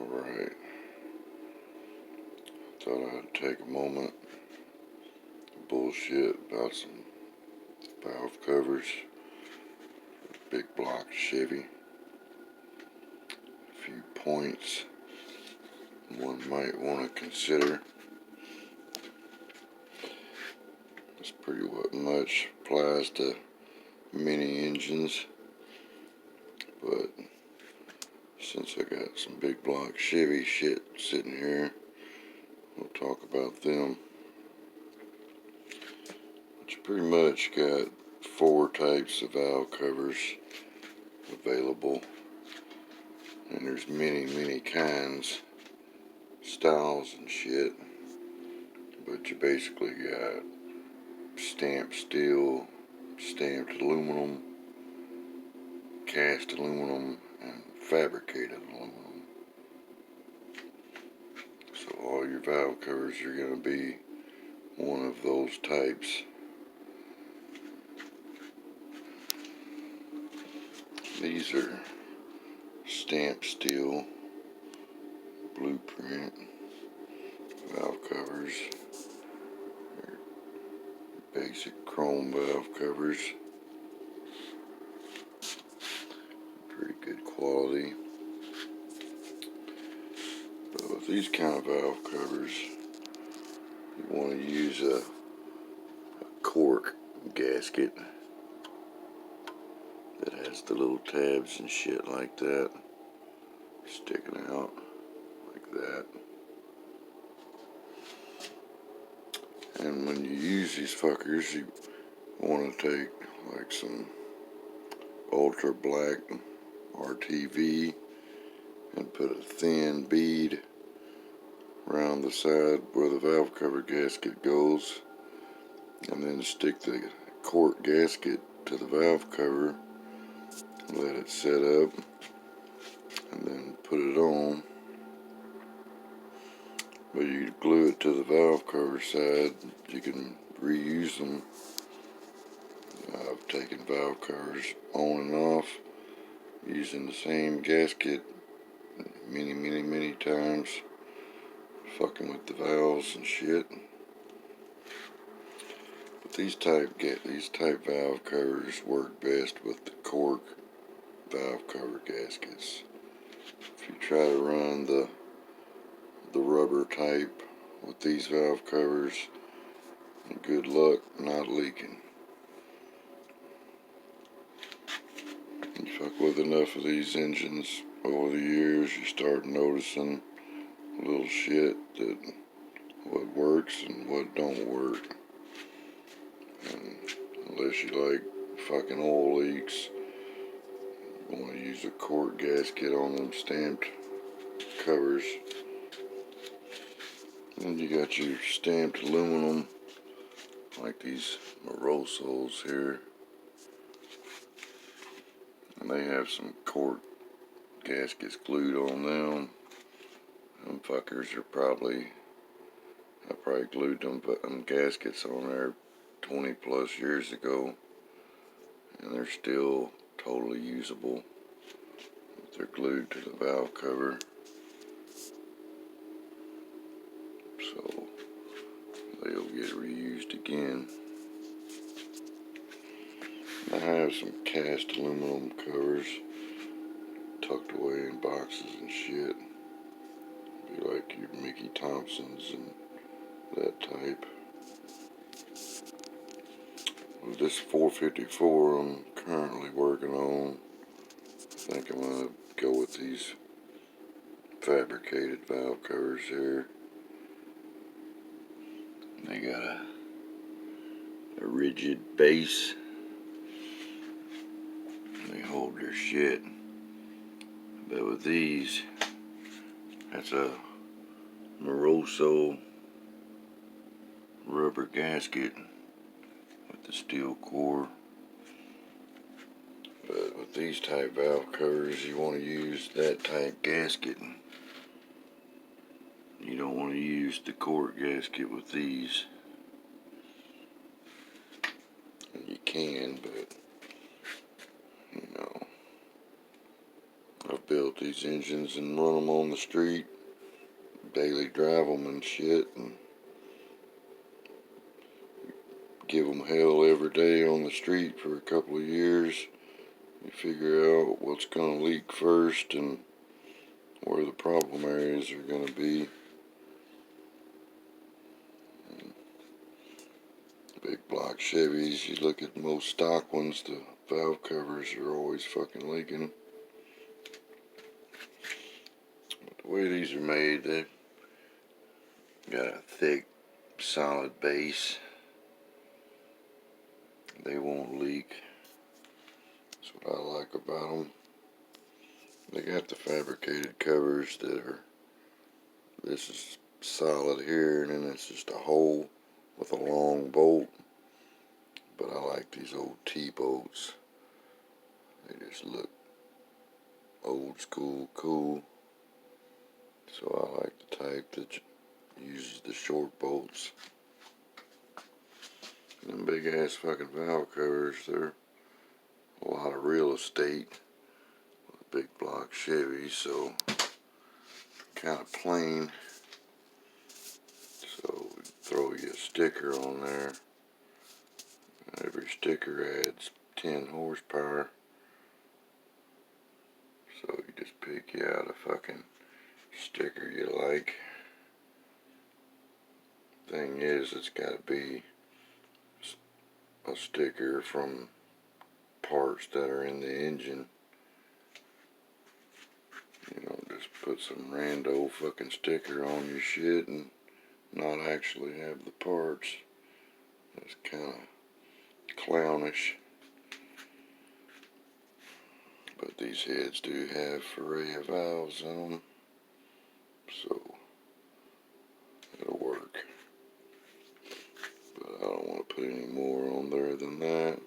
Alright, thought I'd take a moment to bullshit about some valve covers for Bigblock Chevy. A few points one might want to consider. This pretty much applies to mini engines, but since I got some Bigblock Chevy shit sitting here, we'll talk about them. But you pretty much got 4 types of valve covers available, and there's many kinds, styles and shit. But you basically got stamped steel, stamped aluminum, cast aluminum, and fabricated aluminum. So all your valve covers are going to be one of those types. These are stamped steel blueprint valve covers. They're basic chrome valve covers. Pretty good quality. But with these kind of valve covers, you want to use a cork gasket that has the little tabs and shit like that sticking out like that. And when you use these fuckers, you want to take like some ultra black RTV and put a thin bead around the side where the valve cover gasket goes, and then stick the cork gasket to the valve cover, let it set up, and then put it on. But you glue it to the valve cover side. You can reuse them. I've taken valve covers on and off using the same gasket many times, fucking with the valves and shit. But these type valve covers work best with the cork valve cover gaskets. If you try to run the rubber type with these valve covers, good luck not leaking. You fuck with enough of these engines over the years, you start noticing little shit that what works and what don't work. And unless you like fucking oil leaks, you want to use a cork gasket on them stamped covers. And you got your stamped aluminum, like these Morosos here. And they have some cork gaskets glued on them. Them fuckers are I probably glued them gaskets on there 20 plus years ago, and they're still totally usable. They're glued to the valve cover, so they'll get reused again. I have some cast aluminum covers tucked away in boxes and shit. Be like your Mickey Thompsons and that type. With this 454 I'm currently working on, I think I'm going to go with these fabricated valve covers here. They got a rigid base. They hold their shit. But with these, that's a Moroso rubber gasket with the steel core. But with these type valve covers, you want to use that type gasket. You don't want to use the cork gasket with these. And you can, but you know, I've built these engines and run them on the street, daily drive them and shit, and give them hell every day on the street for a couple of years. You figure out what's going to leak first and where the problem areas are going to be. Bigblock Chevys, you look at most stock ones, the valve covers are always fucking leaking. But the way these are made, they've got a thick, solid base. They won't leak. That's what I like about them. They got the fabricated covers that are, this is solid here, and then it's just a hole with a long bolt. But I like these old T-bolts. They just look old school cool. So I like the type that uses the short bolts. Them big ass fucking valve covers, they're a lot of real estate with a big block Chevy, so kind of plain. So we throw you a sticker on there. Every sticker adds 10 horsepower. So you just pick you out a fucking sticker you like. Thing is, it's got to be a sticker from parts that are in the engine. You don't just put some rando fucking sticker on your shit and not actually have the parts. That's kind of clownish. But these heads do have Ferrea valves on them, so it'll work. But I don't want to put any more on there than that.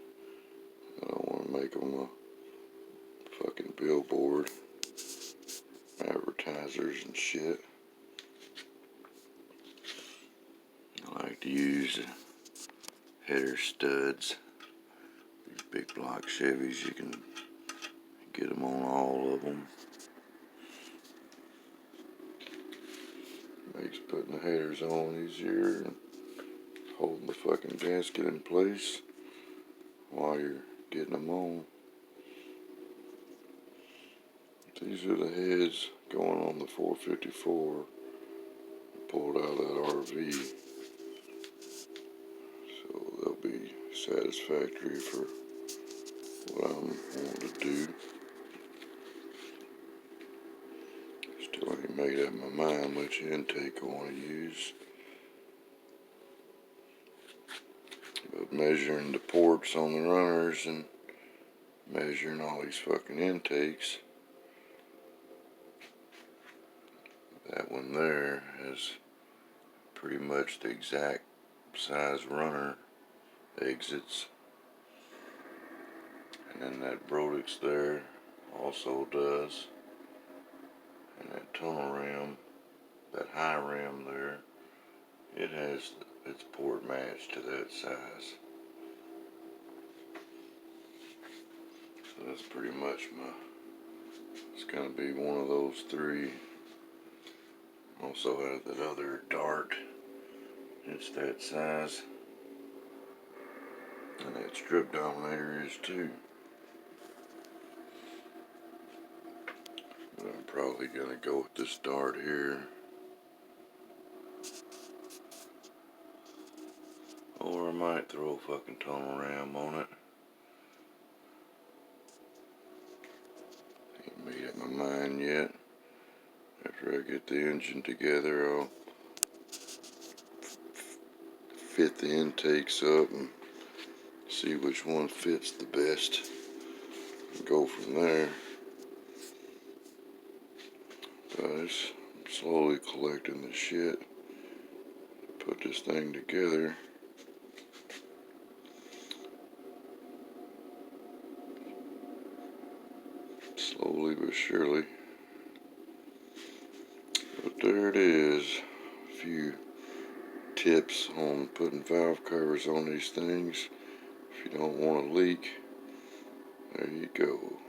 I don't want to make them a fucking billboard, advertisers and shit. I like to use header studs. These big block Chevys, you can get them on all of them. Makes putting the headers on easier and holding the fucking gasket in place while you're getting them on. These are the heads going on the 454 pulled out of that RV, so they'll be satisfactory for what I'm wanting to do. Still ain't made up my mind which intake I want to use, but measuring the ports on the runners and measuring all these fucking intakes, that one there has pretty much the exact size runner exits, and then that Brodix there also does, and that tunnel rim, that high rim there, it has its port matched to that size. So that's pretty much it's gonna be one of those three. Also have that other dart, it's that size, and that strip dominator is too. But I'm probably gonna go with this dart here, or I might throw a fucking tunnel ram on it. Ain't made up my mind yet. After I get the engine together, I'll fit the intakes up and see which one fits the best and go from there. But I'm slowly collecting the shit to put this thing together. Slowly but surely. But there it is. A few tips on putting valve covers on these things. If you don't want to leak, there you go.